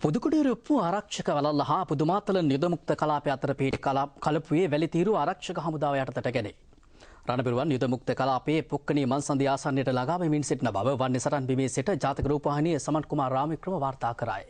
පුදුකුඩිරුප්පු ආරක්ෂක වළල්ල හා පුදුමාතල නිදමුක්ත කලාපය අතර පිහිටි කලපුවේ වැලිතීරු ආරක්ෂක හමුදාව යටතට ගැනේ. රණබිරුවන් නිදමුක්ත කලාපයේ පුක්කණී මන්සන්ධිය ආසන්නයට ළඟා වෙමින් සිටින බව වන්නේ සටන් බිමේ සිට ජාතක රූපවාහිනියේ සමන් කුමාර රාමවික්‍රම වාර්තා කරයි.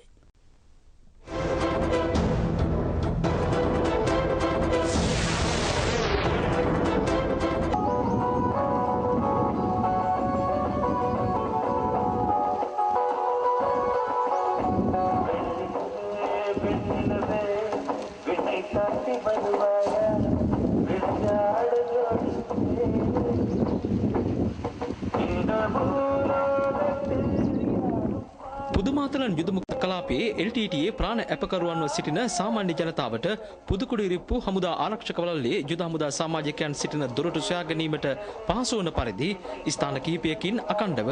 පුදුමාතලන් යුදමුක්ත කලාපයේ LTTE ප්‍රාණ අපකරුවන්ව සිටින සාමාන්‍ය ජනතාවට පුදුකුඩිරිප්පු හමුදා ආරක්ෂක වළල්ලේ යුද හමුදා සමාජිකයන් සිටින දොරටු සොයා ගැනීමට පහසු වන පරිදි ස්ථාන කිහිපයකින් අඛණ්ඩව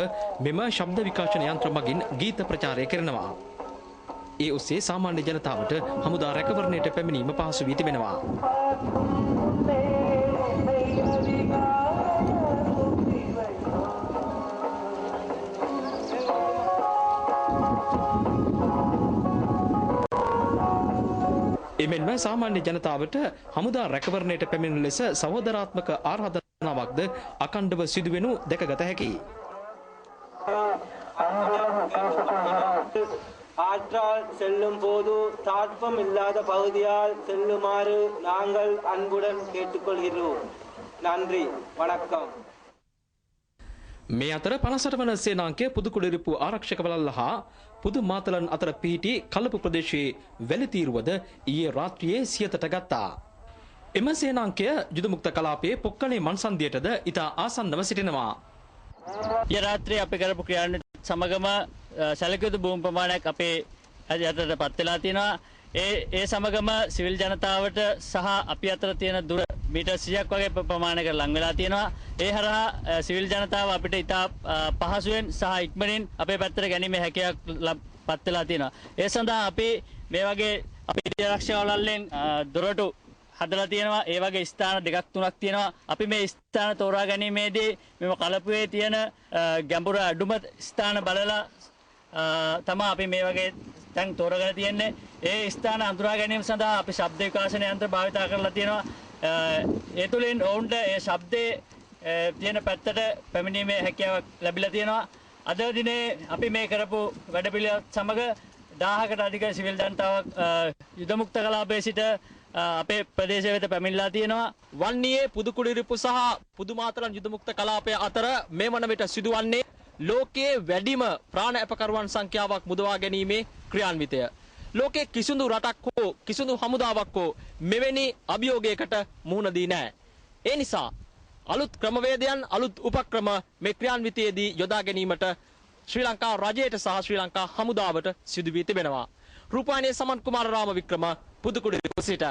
මෙම ශබ්ද විකාශන යන්ත්‍ර මගින් ගීත ප්‍රචාරය කරනවා. ඒ ඔස්සේ සාමාන්‍ය ජනතාවට හමුදා රැකවරණයට පැමිණීම පහසු වී තිබෙනවා. එමෙන්ම සාමාන්‍ය ජනතාවට හමුදා රැකවරණයට පැමිණෙන ලෙස සහෝදරාත්මක ආරාධනාවක්ද අඛණ්ඩව සිදුවෙනු දැකගත හැකියි. ஆற்றால் செல்லும் போது தாட்பம் இல்லாத பகுதியால் செல்லுமாறு நாங்கள் அன்புடன் கேட்டுக்கொள்கிறோம். நன்றி, வணக்கம். මේ අතර 58 වන සේනාංකය පුදුකුඩිරිප්පු ආරක්ෂක වළල්ල හා පුදුමාතලන් අතර පිහිටි කලපු ප්‍රදේශයේ වැලිතීරුවද ඊයේ රාත්‍රියේ සියතට ගත්තා. එම සේනාංකය යුදමුක්ත කලාපයේ පොක්කණේ මන්සන්දියටද ඉතා ආසන්නව සිටිනවා. ඊයේ රාත්‍රියේ අපි කරපු ක්‍රියාවන් සමගම සැලකිය භූමි ප්‍රමාණයක් අපේ යටතට පත් වෙලා තියෙනවා. ඒ සමගම සිවිල් ජනතාවට සහ අපි අතර තියෙන දුර මීටර් 100ක් වගේ ප්‍රමාණයකට ලං වෙලා තියෙනවා. ඒ හරහා සිවිල් ජනතාව අපිට ඉතා පහසුවෙන් සහ ඉක්මනින් අපේ පැත්තට ගැනීමේ හැකියාවක් පත් වෙලා තියෙනවා. ඒ සඳහා අපි මේ වගේ අපේ ආරක්ෂක වළල්ලෙන් දොරටු හදලා තියෙනවා. ඒ වගේ ස්ථාන දෙකක් තුනක් තියෙනවා. අපි මේ ස්ථාන තෝරා ගැනීමේදී මෙම කලපුවේ තියෙන ගැඹුර අඩුම ස්ථාන බලලා තමයි අපි මේ වගේ තැන් තෝරගෙන තියෙන්නේ. ඒ ස්ථාන අඳුරා ගැනීම සඳහා අපි ශබ්ද විකාශන යන්ත්‍ර භාවිත කරලා තියෙනවා. ඒ තුළින් ඔවුන්ට ඒ ශබ්දයේ තියෙන පැත්තට පැමිණීමේ හැකියාවක් ලැබිලා තියෙනවා. අද දිනේ අපි මේ කරපු වැඩපිළිවෙලත් සමග 1000කට අධික සිවිල් ජනතාවක් යුදමුක්ත කලාපයේ සිට අපේ ප්‍රදේශය වෙත පැමිණලා තියෙනවා. වන්නියේ පුදුකුඩිරිප්පු සහ පුදුමාතලන් යුදමුක්ත කලාපය අතර මේ වන විට සිදුවන්නේ ලෝකයේ වැඩිම ප්‍රාණ අපකරුවන් සංඛ්‍යාවක් මුදවා ගැනීමේ ක්‍රියාන්විතය. ලෝකයේ කිසිදු රටක් හෝ කිසිදු හමුදාවක් හෝ මෙවැනි අභියෝගයකට මුහුණ දී නැහැ. ඒ නිසා අලුත් ක්‍රමවේදයන් අලුත් උපක්‍රම මේ ක්‍රියාන්විතයේදී යොදා ගැනීමට ශ්‍රී ලංකා රජයට සහ ශ්‍රී ලංකා හමුදාවට සිදු වී තිබෙනවා. රූපවාහිනියේ සමන් කුමාර රාමවික්‍රම පුදුකුඩිරිප්පු සිට